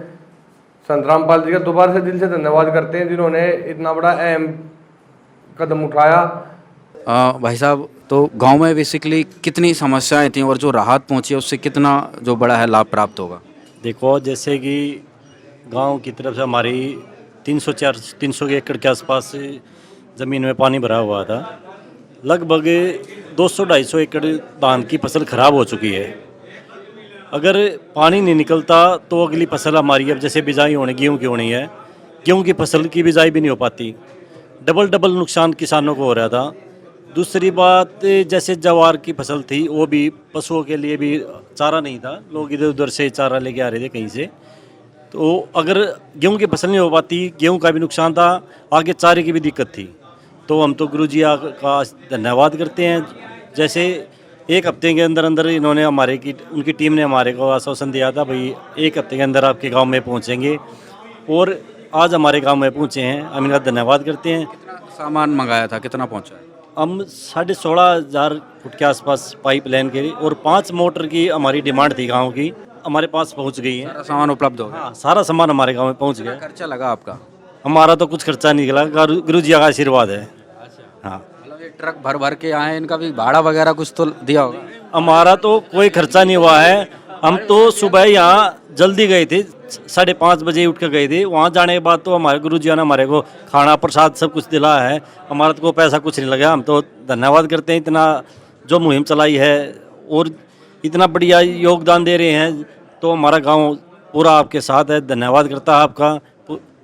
संत रामपाल जी का दोबारा से दिल से धन्यवाद करते हैं जिन्होंने इतना बड़ा अहम कदम उठाया। भाई साहब, तो गांव में बेसिकली कितनी समस्याएं थी और जो राहत पहुंची है उससे कितना जो बड़ा है लाभ प्राप्त होगा? देखो, जैसे कि गांव की तरफ से हमारी 300 एकड़ के आसपास ज़मीन में पानी भरा हुआ था। लगभग 200-250 एकड़ धान की फसल खराब हो चुकी है। अगर पानी नहीं निकलता तो अगली फसल हमारी अब जैसे बिजाई होनी, गेहूं की होनी है, गेहूं की फसल की बिजाई भी नहीं हो पाती। डबल नुकसान किसानों को हो रहा था। दूसरी बात, जैसे जवार की फसल थी, वो भी पशुओं के लिए भी चारा नहीं था, लोग इधर उधर से चारा लेके आ रहे थे कहीं से। तो अगर गेहूं की फसल नहीं हो पाती, गेहूं का भी नुकसान था, आगे चारे की भी दिक्कत थी। तो हम तो गुरुजी का धन्यवाद करते हैं। जैसे एक हफ्ते के अंदर अंदर इन्होंने उनकी टीम ने हमारे को आश्वासन दिया था, भाई 1 हफ्ते के अंदर आपके गांव में पहुंचेंगे, और आज हमारे गांव में पहुंचे हैं। हम इनका धन्यवाद करते हैं। कितना सामान मंगाया था, कितना पहुंचा? हम 16,500 फुट के आसपास पाइप लाइन के लिए और 5 मोटर की हमारी डिमांड थी गाँव की, हमारे पास पहुँच गई है। सारा सामान उपलब्ध हो गया? हाँ, सारा सामान हमारे गाँव में पहुँच गया। खर्चा लगा आपका? हमारा तो कुछ खर्चा नहीं निकला, गुरुजी का आशीर्वाद है। हाँ, मतलब ये ट्रक भर भर के आए, इनका भी भाड़ा वगैरह कुछ तो दिया होगा? हमारा तो कोई खर्चा नहीं हुआ है। हम तो सुबह यहाँ जल्दी गए थे, 5:30 बजे उठ कर गए थे। वहाँ जाने के बाद तो हमारे गुरुजी ने हमारे को खाना प्रसाद सब कुछ दिलाया है। हमारा तो कोई पैसा कुछ नहीं लगा। हम तो धन्यवाद करते हैं, इतना जो मुहिम चलाई है और इतना बढ़िया योगदान दे रहे हैं। तो हमारा गाँव पूरा आपके साथ है। धन्यवाद करता है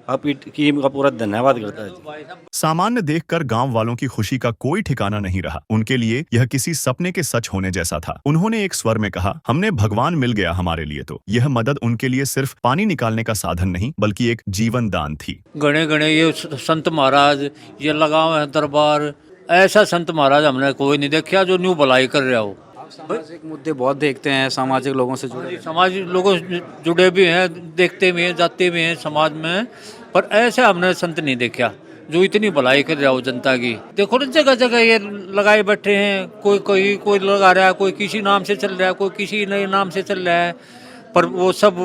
आपकी टीम का पूरा धन्यवाद करता है। सामान्य देखकर गांव वालों की खुशी का कोई ठिकाना नहीं रहा। उनके लिए यह किसी सपने के सच होने जैसा था। उन्होंने एक स्वर में कहा, हमने भगवान मिल गया हमारे लिए। तो यह मदद उनके लिए सिर्फ पानी निकालने का साधन नहीं, बल्कि एक जीवन दान थी। गणे गणे ये संत महाराज, ये लगाव है दरबार, ऐसा संत महाराज हमने कोई नहीं देखा जो न्यू भलाई कर रहा हो। सामाजिक मुद्दे बहुत देखते हैं, सामाजिक लोगों से जुड़े, समाज लोगों से जुड़े भी हैं, देखते भी हैं, जाते भी हैं समाज में, पर ऐसे हमने संत नहीं देखा जो इतनी भलाई कर रहा हो जनता की। देखो ना, जगह जगह ये लगाए बैठे हैं, कोई लगा रहा है, कोई किसी नाम से चल रहा है, कोई किसी नए नाम से चल रहा है, पर वो सब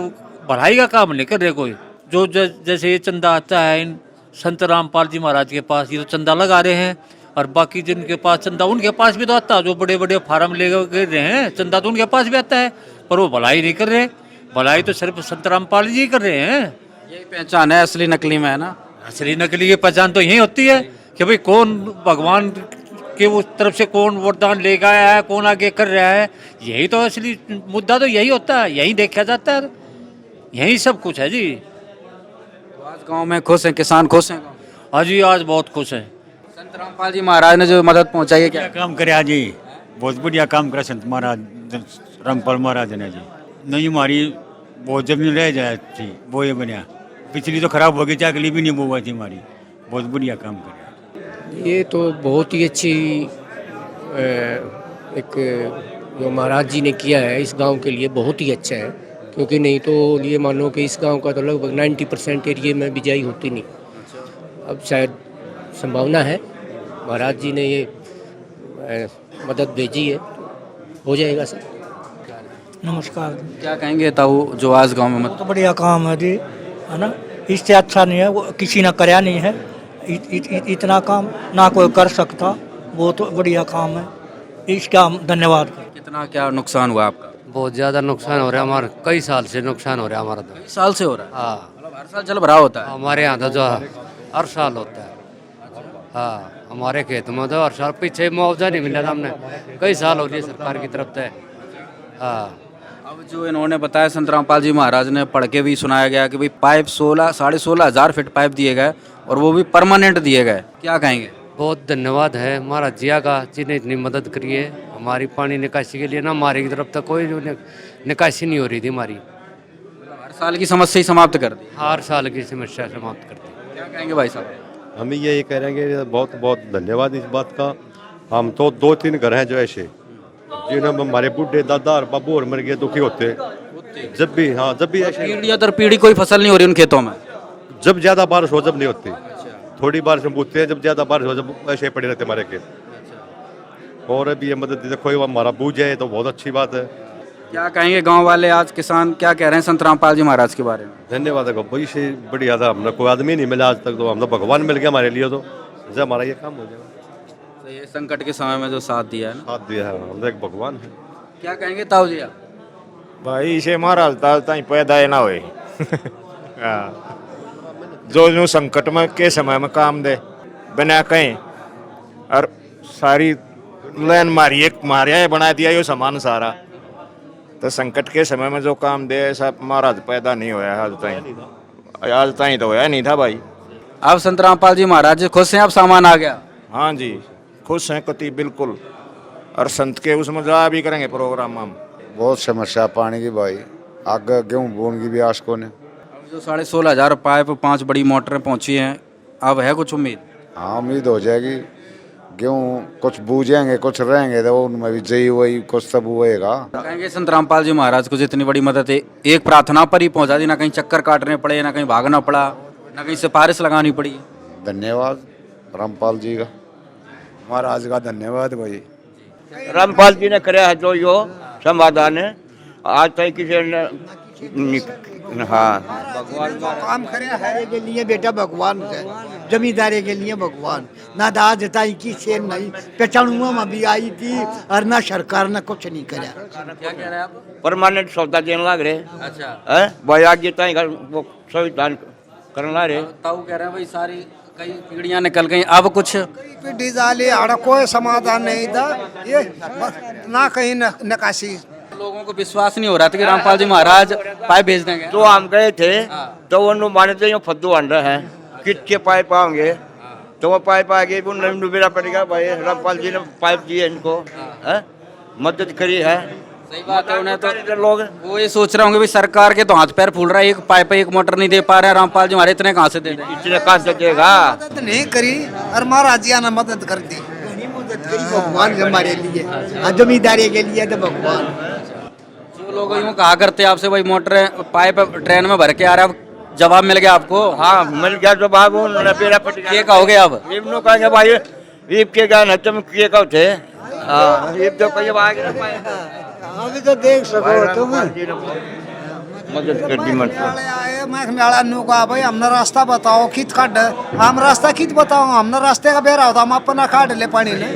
भलाई का काम नहीं कर रहे कोई। जो जैसे ये चंदा आता है इन संत रामपाल जी महाराज के पास, ये तो चंदा लगा रहे हैं, और बाकी जिनके पास चंदा उनके पास भी तो आता है, जो बड़े बड़े फार्म ले रहे हैं, चंदा तो उनके पास भी आता है, पर वो भलाई नहीं कर रहे। भलाई तो सिर्फ संत रामपाल जी कर रहे हैं। यही पहचान है असली नकली में, है ना? असली नकली की पहचान तो यही होती है कि भाई कौन भगवान कि उस तरफ से कौन वोटदान लेकर आया है, कौन आगे कर रहा है। यही तो असली मुद्दा तो यही होता है, यही देखा जाता है, यही सब कुछ है जी। तो आज गांव में खुश हैं, किसान खुश हैं गाँव में? हाँ जी, आज बहुत खुश है। संत रामपाल जी महाराज ने जो मदद पहुंचाई है क्या? काम करे आज जी, बहुत बढ़िया काम करे संत महाराज रामपाल महाराज ने जी। नहीं हमारी बहुत जमीन रह जाए थी, वो ये बनिया पिछली तो खराब हो गई थी, अगली भी नहीं वो हुई थी हमारी। बहुत बढ़िया काम करे। ये तो बहुत ही अच्छी एक जो महाराज जी ने किया है इस गांव के लिए बहुत ही अच्छा है, क्योंकि नहीं तो ये मानो कि इस गांव का तो लगभग 90% एरिया में बिजाई होती नहीं। अब शायद संभावना है, महाराज जी ने ये मदद भेजी है, हो जाएगा सर। नमस्कार। क्या कहेंगे ताऊ जो आज गांव में मदद? तो बढ़िया काम है जी, है ना। इससे अच्छा नहीं है, वो किसी ने कराया नहीं है। इतना काम ना कोई कर सकता, वो तो बढ़िया काम है, इसका हम धन्यवाद करते। कितना क्या नुकसान हुआ आपका? बहुत ज़्यादा नुकसान हो रहा है हमारा, कई साल से नुकसान हो रहा है हमारा। तो इस साल से हो रहा है? हाँ, मतलब हर साल जल भराव होता है? हमारे यहाँ तो जो हर साल होता है। हाँ, हमारे खेत में तो हर साल पीछे मुआवजा नहीं मिला था हमने, कई साल हो रही है सरकार की तरफ से। हाँ, अब जो इन्होंने बताया संत रामपाल जी महाराज ने पढ़ के भी सुनाया गया कि भाई पाइप 16,500 फीट पाइप दिए गए और वो भी परमानेंट दिए गए। क्या कहेंगे? बहुत धन्यवाद है महाराज जिया का, जिन्हें इतनी मदद करी है हमारी पानी निकासी के लिए। ना हमारी तरफ तक कोई निकासी नहीं हो रही थी हमारी। हर साल की समस्या ही समाप्त कर दी? हर साल की समस्या समाप्त करती। क्या कहेंगे भाई साहब? हम यही कह रहे हैं कि बहुत बहुत धन्यवाद इस बात का। हम तो 2-3 घर हैं जो ऐसे जिन्हें हमारे बूढ़े दादा और बाबू और मर गए दुखी होते जब भी ऐसे पीढ़ी दर पीढ़ी कोई फसल नहीं हो रही उन खेतों में। जब ज्यादा बारिश हो जब नहीं होती, थोड़ी बारिश में बूझते हैं, जब ज्यादा बारिश हो जब ऐसे पड़े रहते हमारे खेत। और अभी ये मदद देखो हमारा बूझ है तो बहुत अच्छी बात है। क्या कहेंगे गांव वाले, आज किसान क्या कह रहे हैं संत रामपाल जी महाराज के बारे में? धन्यवाद है भाई से बढ़िया था, हमने कोई आदमी नहीं मिला आज तक, तो हम तो भगवान मिल गया हमारे लिए। तो जब हमारा ये काम हो जाएगा, तो ये संकट के समय में जो साथ दिया है ना, साथ दिया है, हम तो एक भगवान है। क्या कहेंगे ताऊ जी आप? भाई इसे महाराज ताई पैदा ना होए जो संकट में के समय में काम दे बिना कहीं, और सारी लाइन मारिया बना दिया यो सामान सारा, तो संकट के समय में जो काम दे ऐसा महाराज पैदा नहीं होया आज ताई तो होया नहीं था भाई। आप संत रामपाल जी महाराज खुश हैं, आप सामान आ गया? हाँ जी खुश हैं कति बिल्कुल, और संत के उसमें जा भी करेंगे प्रोग्राम हम। बहुत समस्या पानी की भाई, आगे गेहूँ बोने की भी आस को ने। जो 16,500 पाइप 5 बड़ी मोटरें पहुंची हैं, अब है कुछ उम्मीद? हाँ उम्मीद हो जाएगी, गेहूँ कुछ बूझेंगे कुछ रहेंगे तो उनमें भी जई वही कुछ सब हुएगा। कहेंगे संत रामपाल जी महाराज को जितनी बड़ी मदद है एक प्रार्थना पर ही पहुंचा दी, ना कहीं चक्कर काटने पड़े, ना कहीं भागना पड़ा, ना कहीं सिफारिश लगानी पड़ी। धन्यवाद रामपाल जी का, महाराज का धन्यवाद भाई। रामपाल जी ने कराया है जो यो समाधान है आज तक किसी ने। हाँ भगवान काम कराया है के लिए बेटा, भगवान है जमींदारी के लिए भगवान। ना दाज ताई की शेर नहीं पहचानुआ में भी आई थी, और ना सरकार ने कुछ नहीं कराया। क्या कह रहे हैं आप? परमानेंट सौदा देने लग रहे। अच्छा है भाई आगे ताई वो संविधान करने लग रहे। ताऊ कह रहे हैं भाई सारी कई पीढ़ियां निकल गई, अब कुछ पीढ़ी डाली और कोई समाधान नहीं था, ये ना कहीं निकासी। लोगों को विश्वास नहीं हो रहा था कि रामपाल जी महाराज पाइप भेज देंगे। तो हम गए थे तो वो माने थे फद्दू अंडा है किट के पाइप आएंगे, तो वो पाइप आ गए वो नहीं डूबेरा पड़ेगा भाई। रामपाल जी ने पाइप दिए इनको, मदद करी है। सही बात है, उन्हें तो लोग वो ये सोच रहे होंगे भी सरकार के तो हाथ पैर फूल रहा है, एक पाइप एक मोटर नहीं दे पा रहे हैं, रामपाल जी हमारे इतने कहाँ से दे देंगे? इतने कहाँ से देगा? मदद नहीं करी और महाराज जी ने मदद कर दी। भगवान हमारे लिए, जमींदारी के लिए तो भगवान। जो लोग यूँ कहा करते आपसे भाई मोटर पाइप ट्रेन में भर के आ रहा है, जवाब मिल गया आपको? हाँ मिल गया जवाब। बेरा पट गया। क्या कहोगे अब? इब्नो कहेंगे भाई ईब के गान तुम किए कहो थे। ईब तो कहीं आ गया अभी तो देख सको तुम मदद कर दी मेला नु का भाई हमने रास्ता बताओ कित काट, हम रास्ता कित बताओ, हमने रास्ते का बेरा होता हम अपना काट ले पानी ले।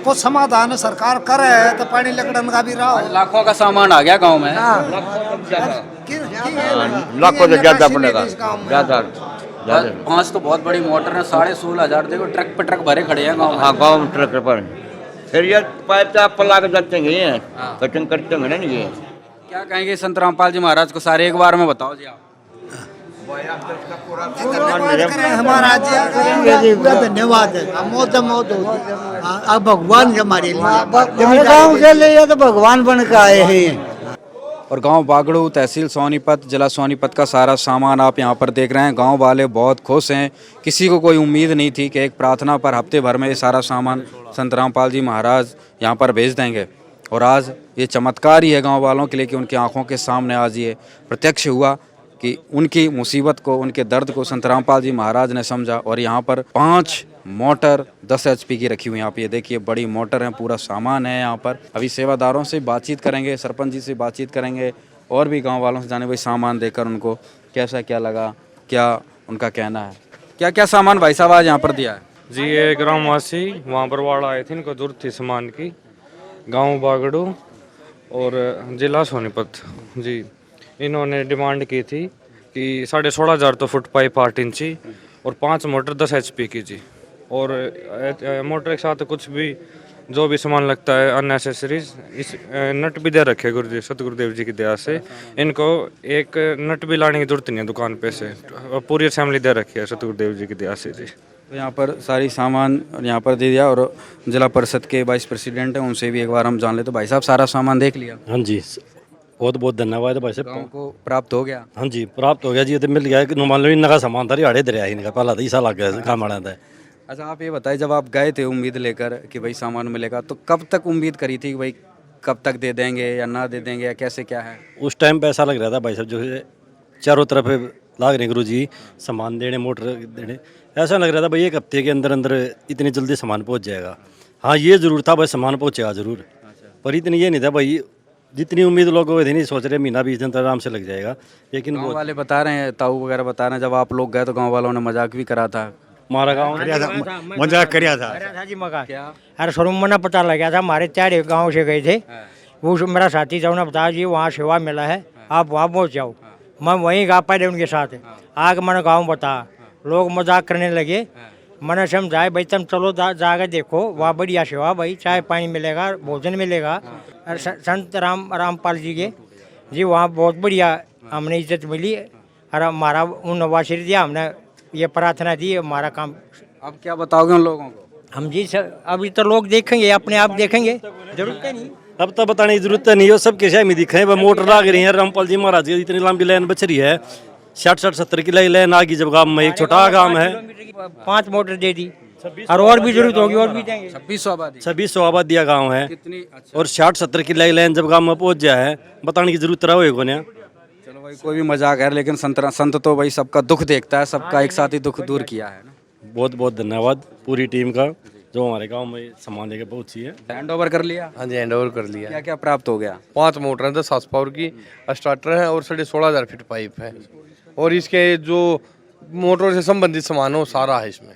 कुछ समाधान सरकार करे तो पानी लकड़न का भी रहा। लाखों का सामान आ गया गांव में। लाखों से ज्यादा पड़ेगा, ज्यादा पाँच तो बहुत बड़ी मोटर है, 16,500 देखो ट्रक पे ट्रक भरे खड़े हैं गाँव में। हाँ गाँव में ट्रक पर फिर ये पाइप तो आप ला के जाते हैं, कटिंग करते हैं ना ये। क्या कहेंगे संत रामपाल जी महाराज को सारे एक बार में बताओ जी आप। महाराज जी पूरा धन्यवाद है, मौत मौत होगी अब भगवान हमारे लिए, गाँव के लिए तो भगवान बन के आए हैं। और गांव बागड़ू, तहसील सोनीपत, जिला सोनीपत का सारा सामान आप यहां पर देख रहे हैं। गांव वाले बहुत खुश हैं, किसी को कोई उम्मीद नहीं थी कि एक प्रार्थना पर हफ्ते भर में ये सारा सामान संत रामपाल जी महाराज यहां पर भेज देंगे। और आज ये चमत्कार ही है गांव वालों के लिए कि उनकी आंखों के सामने आज ये प्रत्यक्ष हुआ कि उनकी मुसीबत को, उनके दर्द को संत रामपाल जी महाराज ने समझा। और यहाँ पर 5 मोटर 10 HP की रखी हुई है। आप ये देखिए बड़ी मोटर है, पूरा सामान है यहाँ पर। अभी सेवादारों से बातचीत करेंगे, सरपंच जी से बातचीत करेंगे और भी गांव वालों से जाने भाई सामान देकर उनको कैसा क्या लगा, क्या उनका कहना है। क्या क्या सामान भाई साहब आज यहाँ पर दिया है? जी ये ग्रामवासी वहाँ पर वाड़ आए थे, इनको जरूरत थी सामान की। गांव बागड़ू और जिला सोनीपत जी, इन्होंने डिमांड की थी कि 16,500 तो फुट पाइप 8 इंची और 5 मोटर 10 HP की जी। और मोटर के साथ कुछ भी जो भी सामान लगता है अननेसेसरीज, इस नट भी दे रखे गुरुदेव सतगुरुदेव जी की दया से। इनको एक नट भी लाने की जरूरत नहीं है दुकान पे से, पूरी असेंबली दे रखी है सतगुरुदेव जी की दया से जी। तो यहाँ पर सारी सामान यहाँ पर दे दिया। और जिला परिषद के वाइस प्रेसिडेंट हैं, उनसे भी एक बार हम जान ले। तो भाई साहब सारा सामान देख लिया? हाँ जी, बहुत बहुत धन्यवाद भाई साहब। गाँव को प्राप्त हो गया? हाँ जी प्राप्त हो गया जी, तो मिल गया। मान लो इनका सामान था रिहाड़े दरिया इनका पहला था, ईसा लग गया काम आना था। अच्छा आप ये बताइए, जब आप गए थे उम्मीद लेकर कि भाई सामान मिलेगा, तो कब तक उम्मीद करी थी कि भाई कब तक दे देंगे या ना दे देंगे या कैसे क्या है? उस टाइम पे ऐसा लग रहा था भाई साहब, जो है चारों तरफ लाग रहे गुरु जी सामान देने, मोटर देने, ऐसा लग रहा था भाई एक हफ्ते के अंदर अंदर इतनी जल्दी सामान पहुंच जाएगा। हाँ ये जरूर था भाई सामान पहुंचेगा जरूर, पर इतनी ये नहीं था भाई, जितनी उम्मीद लोग हुए थे नहीं सोच रहे महीना 20 दिन तक आराम से लग जाएगा। लेकिन गाँव वाले बता रहे हैं, ताऊ वगैरह बता रहे हैं, जब आप लोग गए तो गाँव वालों ने मजाक भी करा था। हमारा गाँव मजाक करिया था जी मगा अरे शुरू में पता लग गया था, हमारे 4 गाँव से गए थे, वो मेरा साथी था, उन्होंने बताया जी वहाँ सेवा मिला है, आप वहाँ पहुँच जाओ। मैं वहीं गा पहले उनके साथ आगे मैंने गाँव बताया, लोग मजाक करने लगे। मैंने समझाया भाई तुम चलो जाकर देखो, वहाँ बढ़िया सेवा भाई, चाय पानी मिलेगा, भोजन मिलेगा। संत रामपाल जी के जी वहाँ बहुत बढ़िया हमने इज्जत मिली और हमारा उन आशीर्वाद दिया, हमने ये प्रार्थना दी, हमारा काम। अब क्या बताओगे उन लोगों को? हम जी अभी तो लोग देखेंगे, अपने आप देखेंगे, जरूरत नहीं। अब तो बताने की जरूरत नहीं है, सबके शहर में दिखे वह मोटर लाग रही है। रामपाल जी महाराज की इतनी लंबी लाइन बच रही है, 60-70 की लाइन आगे। जब गाँव में एक छोटा गाँव है 5 मोटर दे दी और भी जरूरत होगी और भी देंगे। 2600 आबादी दिया गाँव है और 60-70 की लाइन जब गाँव में पहुँच जाए है, बताने की जरूरत रहा होगा ना। चलो भाई कोई भी मजाक है, लेकिन संत तो भाई सबका दुख देखता है, सबका एक साथ ही दुख दूर किया है ना। बहुत बहुत धन्यवाद पूरी टीम का जो हमारे गांव में सामान लेके पहुंची है। हैंड ओवर कर लिया? हाँ जी हैंड ओवर कर लिया। क्या क्या प्राप्त हो गया? 5 मोटर हैं, 10 हाउस पावर की स्टार्टर है और 16,500 फीट पाइप है। और इसके जो मोटर से संबंधित सामान हो सारा है इसमें।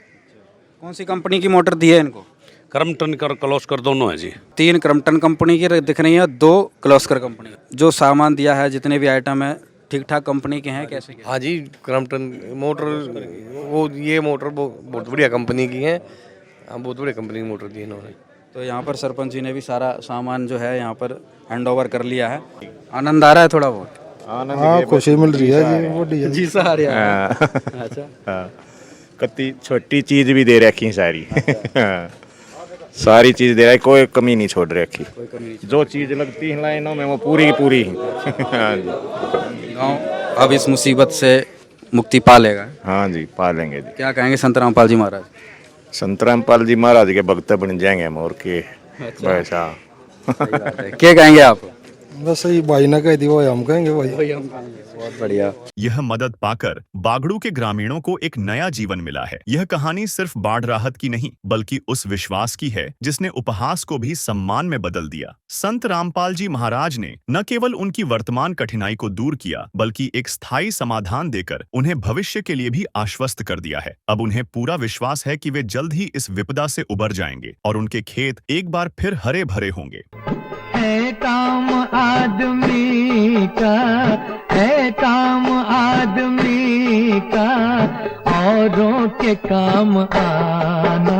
कौन सी कंपनी की मोटर दी है इनको? क्रम्पटन क्लोस्कर दोनों है जी। 3 क्रम्पटन कंपनी की दिख रही है, 2 क्लोस्कर कंपनी। जो सामान दिया है, जितने भी आइटम है, ठीक ठाक कंपनी के हैं कैसे? हाँ जी क्रम्पटन मोटर, वो ये मोटर बहुत बढ़िया कंपनी की है, बहुत बढ़िया कंपनी की मोटर दी इन्होंने। तो यहाँ पर सरपंच जी ने भी सारा सामान जो है यहाँ पर हैंड ओवर कर लिया है। आनंद आ रहा है थोड़ा बहुत? हाँ खुशी मिल रही है जी सारी। अच्छा कति छोटी चीज भी दे रखी सारी सारी चीज दे रहा है, कोई कमी नहीं छोड़ रखी। जो चीज लगती है लाइनों में वो पूरी की पूरी। गाँव अब इस मुसीबत से मुक्ति पा लेगा। हाँ जी पा लेंगे जी। क्या कहेंगे संत रामपाल जी महाराज? संत रामपाल जी महाराज के भक्त बन जाएंगे हम और के वैसा। क्या कहेंगे आप? बस यही भाई ना कह दी वो हम कहेंगे भाई। बहुत बढ़िया। यह मदद पाकर बागड़ू के ग्रामीणों को एक नया जीवन मिला है। यह कहानी सिर्फ बाढ़ राहत की नहीं, बल्कि उस विश्वास की है जिसने उपहास को भी सम्मान में बदल दिया। संत रामपाल जी महाराज ने न केवल उनकी वर्तमान कठिनाई को दूर किया, बल्कि एक स्थायी समाधान देकर उन्हें भविष्य के लिए भी आश्वस्त कर दिया है। अब उन्हें पूरा विश्वास है कि वे जल्द ही इस विपदा से उबर जाएंगे और उनके खेत एक बार फिर हरे भरे होंगे। है काम आदमी का, है काम आदमी का। औरों के काम आना,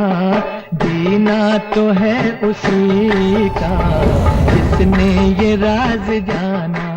जीना तो है उसी का जिसने ये राज जाना।